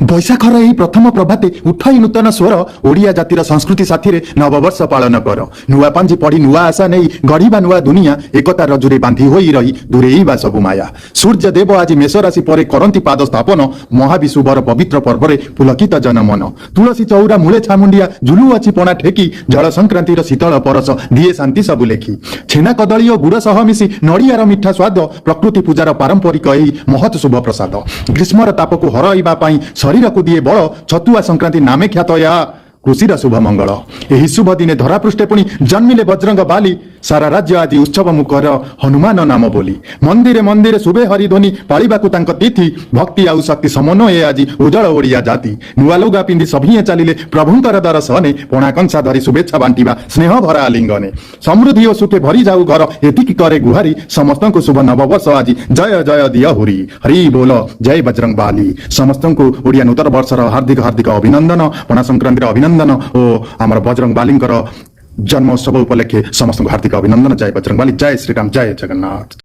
बैशाखर यही प्रथम प्रभाते उठाई नूतन स्वर ओडिया जातिर संस्कृति साथी नववर्ष पालन कर नुआ पांजी पढ़ी नुआ आशा नहीं गढ़ा नुआ दुनिया एकता रजुरे बांधी होई रही दूरेइबा सबु माया सूर्य देव आज मेष राशि पर करंती पाद स्थापन महाविशुभर पवित्र पर्व पुलकित जनमन तुलसी चौरा मूले छामुंडिया झुलु अच्छी पणा ठेकी जल संक्रांतिर शीतल परस दिए शांति सबु लेखी छेना कदली और गुड़ सह मिसी नड़ियार मिठा स्वाद प्रकृति पूजार पारंपरिक यही महत शुभ प्रसाद ग्रीष्मर ताप को हरइबा शरीर को दिए बल छतुआ संक्रांति नामे ख्यात या कृषिर शुभ मंगल यही शुभ दिने धरापृष्ठे पुणी जन्मिले बजरंग बाली सारा राज्य आज उत्सव मुखर हनुमान नाम बोली मंदिरे मंदिरे शुभे हरिध्वनि पाळिबाकु तांक तिथि भक्ति आउ शक्ति समन्वय आज उज्जवल ओडिया जाति नुआ लुगा पिंधि सभिए चलिले प्रभुंकर दर्शने पणा कंसा धरी शुभेच्छा बांटिबा स्नेह भरा आलिंगने समृद्धि और सुखे भरी जाऊ घर एतिकी करे गुहारी समस्त शुभ नववर्ष आज जय जय दिया हुरी हरि बोल जय बजरंग बाली समस्त ओडिया नूतन वर्षर हार्दिक हार्दिक अभिनंदन पणा संक्रांतिर अभिनंदन और आमर बजरंग बालींकर जन्मोत्सव उपलक्षे समस्त हार्दिक अभिनंदन जय बजरंग बाली जय श्रीराम जय जगन्नाथ।